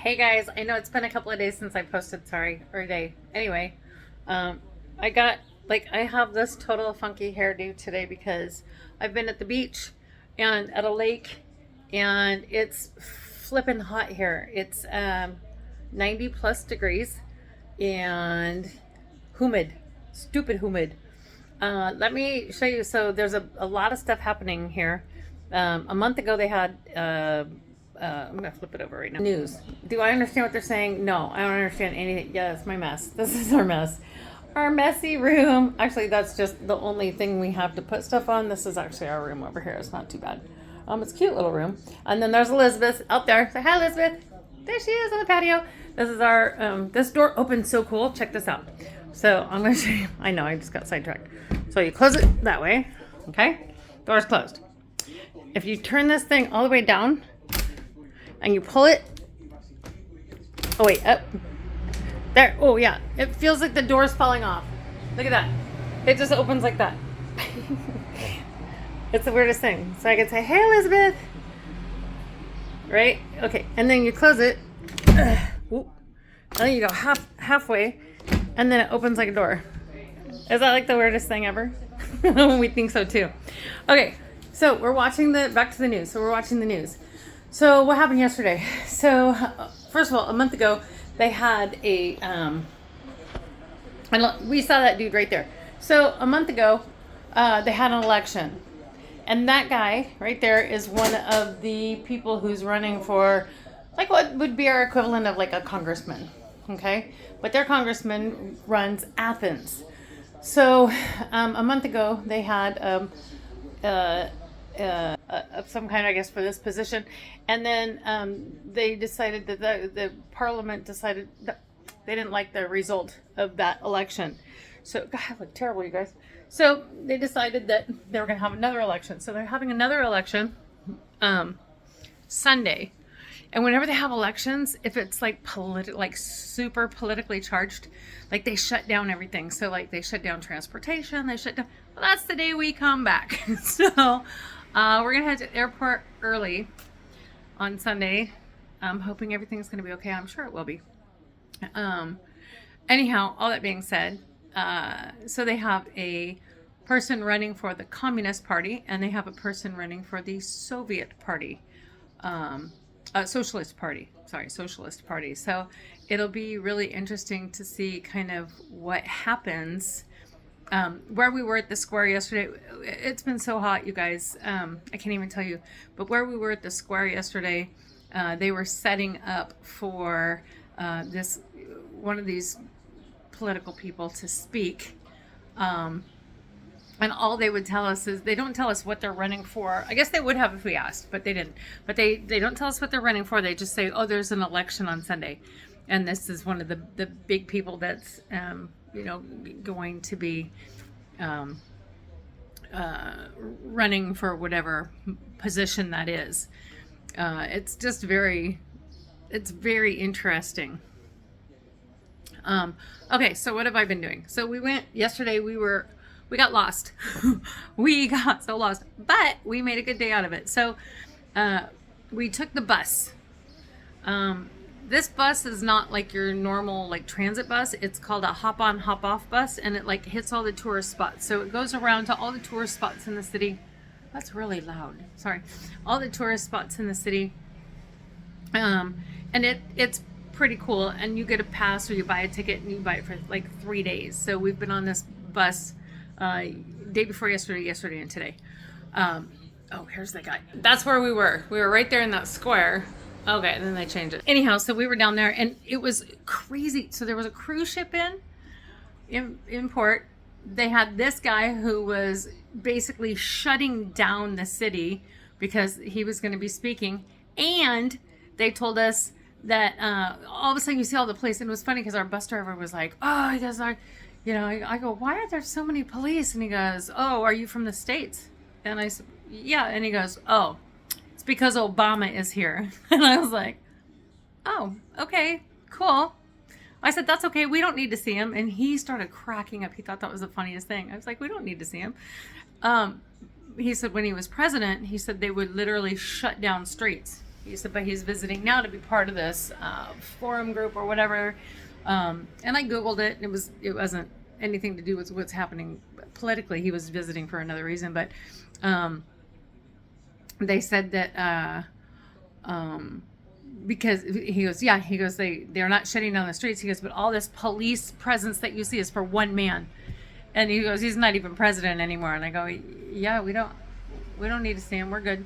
Hey guys, I know it's been a couple of days since I posted, sorry, or a day. Anyway, um, I got, I have this total funky hairdo today because I've been at the beach and at a lake and it's flipping hot here. It's 90 plus degrees and humid, stupid humid. Let me show you. So there's a lot of stuff happening here. A month ago, they had. I'm gonna flip it over right now. News. Do I understand what they're saying? No, I don't understand anything. Yeah, it's my mess. This is our mess. Our messy room. Actually, that's just the only thing we have to put stuff on. This is actually our room over here. It's not too bad. It's a cute little room. And then there's Elizabeth out there. Say hi, Elizabeth. There she is on the patio. This is our. This door opens so cool. Check this out. So I'm gonna show you. I know I just got sidetracked. So you close it that way. Okay. Door's closed. If you turn this thing all the way down and you pull it, oh wait, up there. Oh yeah, it feels like the door's falling off. Look at that. It just opens like that. It's the weirdest thing. So I can say, hey Elizabeth, right? Okay, and then you close it. And then you go halfway, and then it opens like a door. Is that like the weirdest thing ever? We think so too. Okay, so we're watching back to the news. So we're watching the news. So what happened yesterday? So first of all, a month ago, they had and look, we saw that dude right there. So a month ago, they had an election. And that guy right there is one of the people who's running for like what would be our equivalent of like a congressman. Okay? But their congressman runs Athens. So a month ago, they had some kind, I guess, for this position. And then they decided that the parliament decided that they didn't like the result of that election. So, God, I look terrible, you guys. So they decided that they were going to have another election. So they're having another election Sunday. And whenever they have elections, if it's like super politically charged, like they shut down everything. So like they shut down transportation, they shut down. Well, that's the day we come back. So we're gonna head to the airport early on Sunday. I'm hoping everything's gonna be okay. I'm sure it will be. Anyhow, all that being said, so they have a person running for the Communist Party, and they have a person running for the Soviet Party. Socialist Party. So it'll be really interesting to see kind of what happens. Where we were at the square yesterday, it's been so hot, you guys. I can't even tell you. But where we were at the square yesterday, they were setting up for one of these political people to speak. And all they would tell us is they don't tell us what they're running for. I guess they would have if we asked, but they didn't. But they don't tell us what they're running for. They just say, oh, there's an election on Sunday. And this is one of the big people that's, going to be running for whatever position that is. It's just it's very interesting. Okay, so what have I been doing? So we went yesterday, we got lost. We got so lost, but we made a good day out of it. So we took the bus. This bus is not like your normal like transit bus. It's called a hop on hop off bus, and it like hits all the tourist spots. So it goes around to all the tourist spots in the city. That's really loud. Sorry. All the tourist spots in the city. And it's pretty cool, and you get a pass or you buy a ticket and you buy it for like 3 days. So we've been on this bus day before yesterday and today. Oh, here's the guy. That's where we were. We were right there in that square. Okay, and then they changed it. Anyhow, so we were down there, and it was crazy. So there was a cruise ship in port. They had this guy who was basically shutting down the city because he was going to be speaking. And they told us that all of a sudden you see all the police. And it was funny because our bus driver was like, oh, he goes, I go, why are there so many police? And he goes, oh, are you from the States? And I said, yeah. And he goes, oh, it's because Obama is here. And I was like, oh, okay, cool. I said, that's okay. We don't need to see him. And he started cracking up. He thought that was the funniest thing. I was like, we don't need to see him. He said when he was president, he said they would literally shut down streets. He said, but he's visiting now to be part of this forum group or whatever. And I Googled it. It wasn't anything to do with what's happening politically. He was visiting for another reason, but they said that because he goes, they're not shutting down the streets. He goes, but all this police presence that you see is for one man. And he goes, he's not even president anymore. And I go, yeah, we don't need to see him. We're good.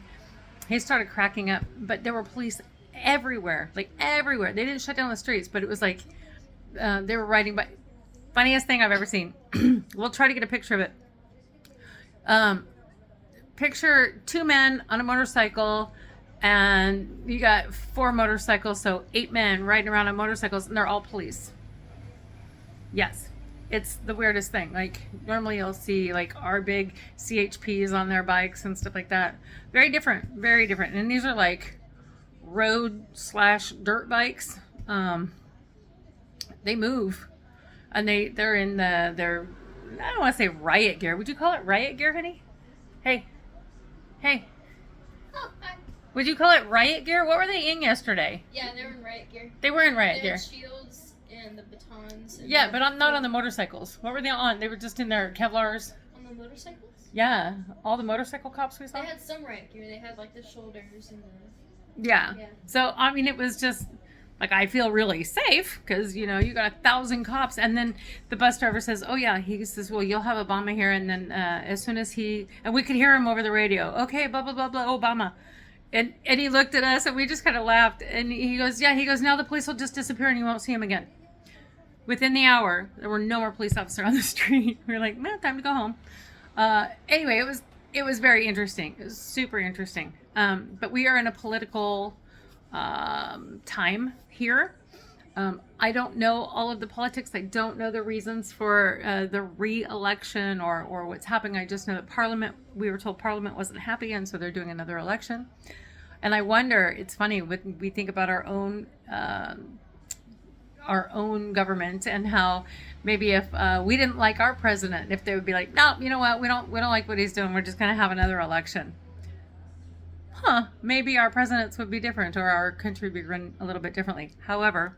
He started cracking up, but there were police everywhere, like everywhere. They didn't shut down the streets, but it was like they were riding by. Funniest thing I've ever seen. We'll try to get a picture of it. Picture 2 men on a motorcycle, and you got 4 motorcycles, so 8 men riding around on motorcycles, and they're all police. Yes. It's the weirdest thing. Like, normally you'll see like our big CHPs on their bikes and stuff like that. Very different, very different. And these are like road/dirt bikes. They move, and they're in their, I don't want to say riot gear. Would you call it riot gear, honey? Hey. Oh, hi. Would you call it riot gear? What were they in yesterday? Yeah, they were in riot gear. They were in riot They gear. had shields and the batons. And Yeah, but I'm not on the motorcycles. What were they on? They were just in their Kevlars. On the motorcycles? Yeah, all the motorcycle cops we saw. They had some riot gear. They had like the shoulders and the. Yeah. Yeah. So, I mean, it was just like, I feel really safe because, you know, you got 1,000 cops. And then the bus driver says, oh, yeah, he says, well, you'll have Obama here. And then as soon as and we could hear him over the radio. Okay, blah, blah, blah, blah, Obama. And he looked at us and we just kind of laughed. And he goes, now the police will just disappear and you won't see him again. Within the hour, there were no more police officers on the street. We were like, man, time to go home. Anyway, it was very interesting. It was super interesting. But we are in a political time here. I don't know all of the politics. I don't know the reasons for the re-election or what's happening. I just know that we were told Parliament wasn't happy, and so they're doing another election. And I wonder, it's funny, when we think about our own government and how maybe if we didn't like our president, if they would be like, no, you know what, we don't like what he's doing, we're just going to have another election. Maybe our presidents would be different, or our country would be run a little bit differently. However,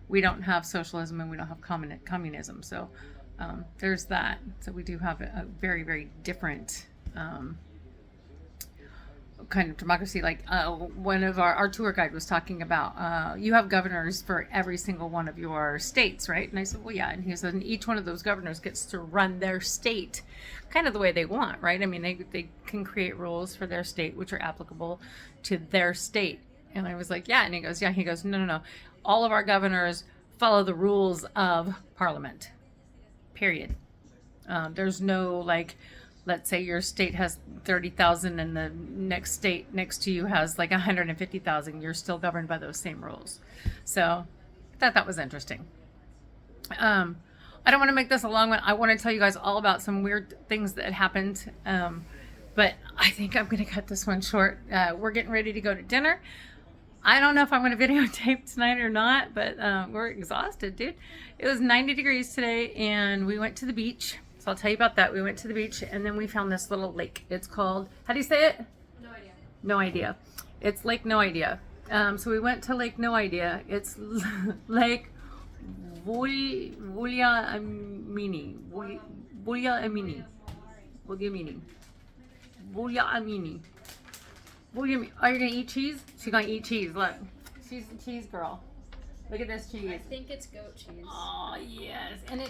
we don't have socialism and we don't have communism, so there's that. So we do have a very, very different kind of democracy. Like one of our tour guide was talking about, you have governors for every single one of your states, right? And I said, well, yeah. And he said, and each one of those governors gets to run their state kind of the way they want, right? I mean, they can create rules for their state which are applicable to their state. And I was like, yeah. And he goes, no. All of our governors follow the rules of Parliament, period. There's no, like, let's say your state has 30,000 and the next state next to you has like 150,000. You're still governed by those same rules. So I thought that was interesting. I don't want to make this a long one. I want to tell you guys all about some weird things that happened. But I think I'm going to cut this one short. We're getting ready to go to dinner. I don't know if I'm going to videotape tonight or not, but we're exhausted, dude. It was 90 degrees today, and we went to the beach. So I'll tell you about that. We went to the beach, and then we found this little lake. It's called, how do you say it? No idea. No Idea. It's Lake No Idea. So we went to Lake No Idea. It's Lake Vulyaamini. Vulyaamini. Are you gonna eat cheese? She's gonna eat cheese. Look, she's a cheese girl. Look at this cheese. I think it's goat cheese. Oh yes, and it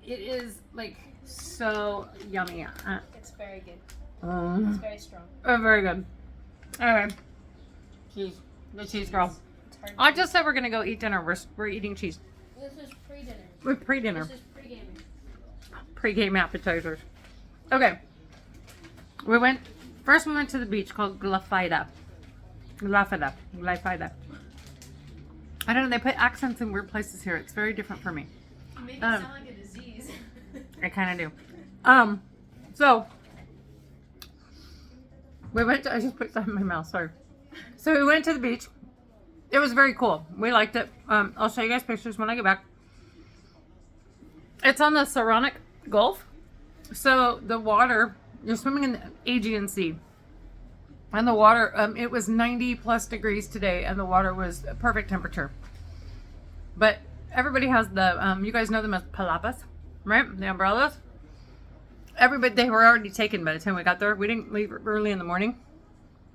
is like so yummy. It's very good. It's very strong. Very good. Anyway, cheese. The cheese girl. It's hard. I just said we're gonna go eat dinner. We're eating cheese. This is pre-dinner. We're pre-dinner. This is pre-gaming. Pre-game appetizers. Okay. We went to the beach called Glafida. I don't know, they put accents in weird places here. It's very different for me. You make it sound like a disease. I kind of do. So we went to, I just put that in my mouth, sorry. So we went to the beach. It was very cool. We liked it. I'll show you guys pictures when I get back. It's on the Saronic Gulf. So the water, you're swimming in the Aegean Sea. And the water, it was 90 plus degrees today, and the water was a perfect temperature. But everybody has the, you guys know them as palapas, right? The umbrellas. Everybody, they were already taken by the time we got there. We didn't leave early in the morning.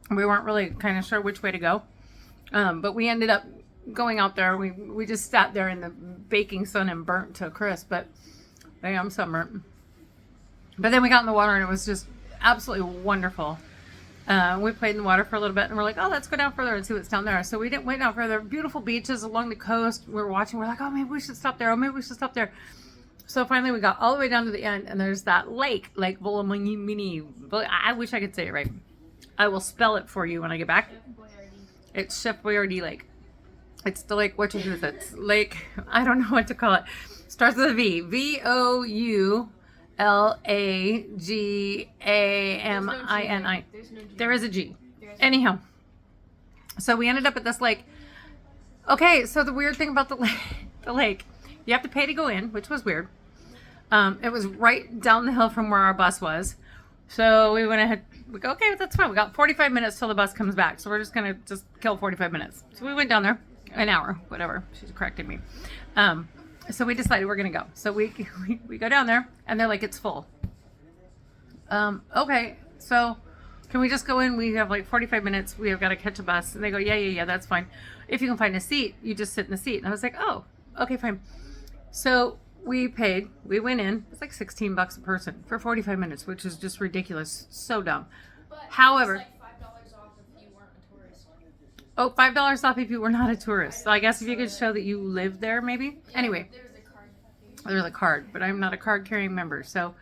We weren't really kind of sure which way to go. But we ended up going out there. We just sat there in the baking sun and burnt to a crisp. But I am sunburnt. But then we got in the water and it was just absolutely wonderful. We played in the water for a little bit and we're like, oh, let's go down further and see what's down there. So we didn't wait down further. Beautiful beaches along the coast. We were watching. We're like, oh, maybe we should stop there. Oh, maybe we should stop there. So finally we got all the way down to the end and there's that lake, Lake Volomini. I wish I could say it right. I will spell it for you when I get back. It's Chef Boyardee Lake. It's the lake, what you do with it? It's lake, I don't know what to call it. Starts with a V. VOULAGAMINI. There is a G. Anyhow, so we ended up at this lake. Okay, so the weird thing about the lake, you have to pay to go in, which was weird. It was right down the hill from where our bus was. So we went ahead, we go, okay, that's fine. We got 45 minutes till the bus comes back. So we're just going to just kill 45 minutes. So we went down there, an hour, whatever. She's correcting me. So we decided we're going to go. So we go down there and they're like, it's full. Okay, so can we just go in? We have like 45 minutes. We have got to catch a bus. And they go, yeah, that's fine. If you can find a seat, you just sit in the seat. And I was like, oh, okay, fine. So we paid, we went in, it's like $16 a person for 45 minutes, which is just ridiculous. So dumb. But However, it's like $5 off if you weren't a tourist. oh, $5 off if you were not a tourist. So I guess if you could show that you lived there, maybe. Yeah, Anyway, There's a card. there's a card, but I'm not a card carrying member. So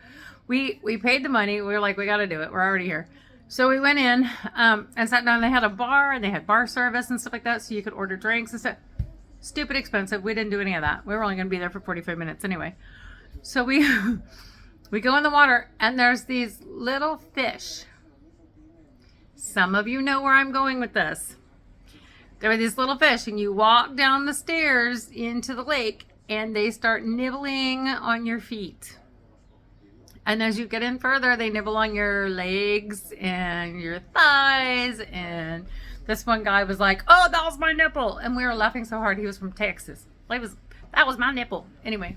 we paid the money. We were like, we got to do it. We're already here. So we went in and sat down. They had a bar and they had bar service and stuff like that. So you could order drinks and stuff. Stupid expensive. We didn't do any of that. We were only going to be there for 45 minutes anyway. So we go in the water and there's these little fish. Some of you know where I'm going with this. There are these little fish and you walk down the stairs into the lake and they start nibbling on your feet. And as you get in further, they nibble on your legs and your thighs. And this one guy was like, oh, that was my nipple. And we were laughing so hard. He was from Texas. That was my nipple. Anyway,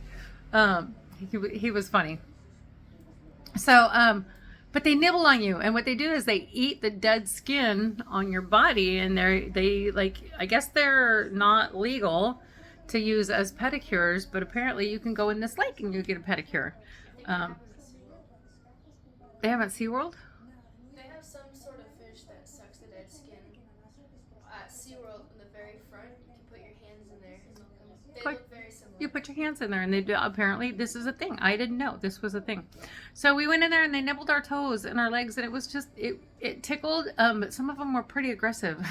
he was funny. So, but they nibble on you. And what they do is they eat the dead skin on your body. And they like, I guess they're not legal to use as pedicures. But apparently you can go in this lake and you get a pedicure. They have at SeaWorld? They have some sort of fish that sucks the dead skin. At SeaWorld, in the very front, you can put your hands in there and they'll come. They look very similar. You put your hands in there and they do. Apparently this is a thing. I didn't know this was a thing. So we went in there and they nibbled our toes and our legs and it was just, it tickled. But some of them were pretty aggressive.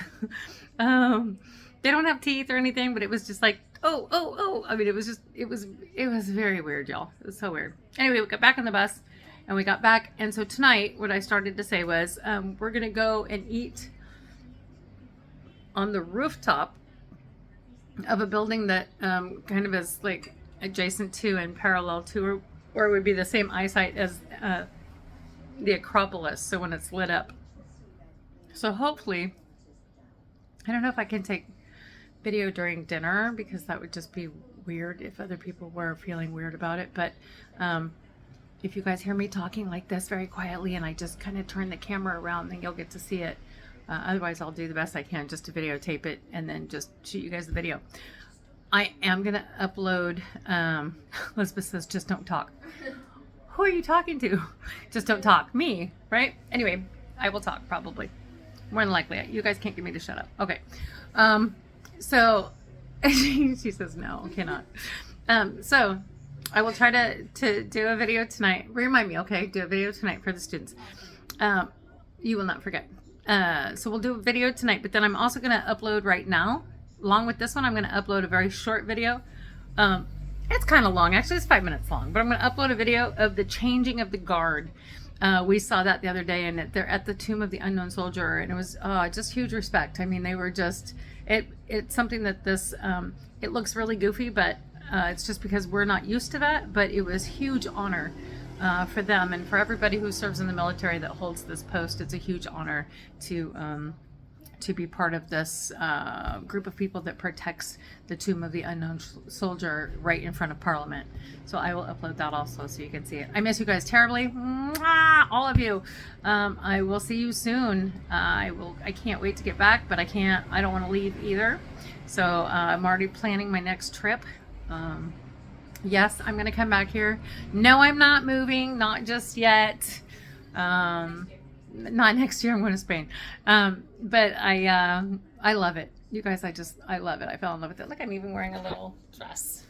They don't have teeth or anything, but it was just like, oh. I mean, it was very weird, y'all. It was so weird. Anyway, we got back on the bus. And we got back. And so tonight, what I started to say was, we're going to go and eat on the rooftop of a building that kind of is like adjacent to and parallel to, or would be the same eyesight as the Acropolis. So when it's lit up. So hopefully, I don't know if I can take video during dinner because that would just be weird if other people were feeling weird about it. But, if you guys hear me talking like this very quietly and I just kind of turn the camera around, then you'll get to see it. Otherwise, I'll do the best I can just to videotape it and then just shoot you guys the video. I am going to upload, Elizabeth says, just don't talk. Who are you talking to? Just don't talk. Me, right? Anyway, I will talk probably. More than likely. You guys can't get me to shut up. Okay. So, she says no, cannot. So, I will try to do a video tonight. Remind me, okay? Do a video tonight for the students. You will not forget. So we'll do a video tonight, but then I'm also going to upload right now. Along with this one, I'm going to upload a very short video. It's kind of long. Actually, it's 5 minutes long. But I'm going to upload a video of the changing of the guard. We saw that the other day, and they're at the Tomb of the Unknown Soldier, and it was just huge respect. I mean, they were just... It's something that this... it looks really goofy, but... it's just because we're not used to that, but it was huge honor for them and for everybody who serves in the military that holds this post. It's a huge honor to be part of this group of people that protects the tomb of the unknown soldier right in front of Parliament. So I will upload that also so you can see it. I miss you guys terribly. Mwah! All of you. I will see you soon. I can't wait to get back, but I don't want to leave either. So I'm already planning my next trip. Yes, I'm going to come back here. No, I'm not moving. Not just yet. Not next year. I'm going to Spain. But I love it. You guys, I love it. I fell in love with it. Look, I'm even wearing a little dress.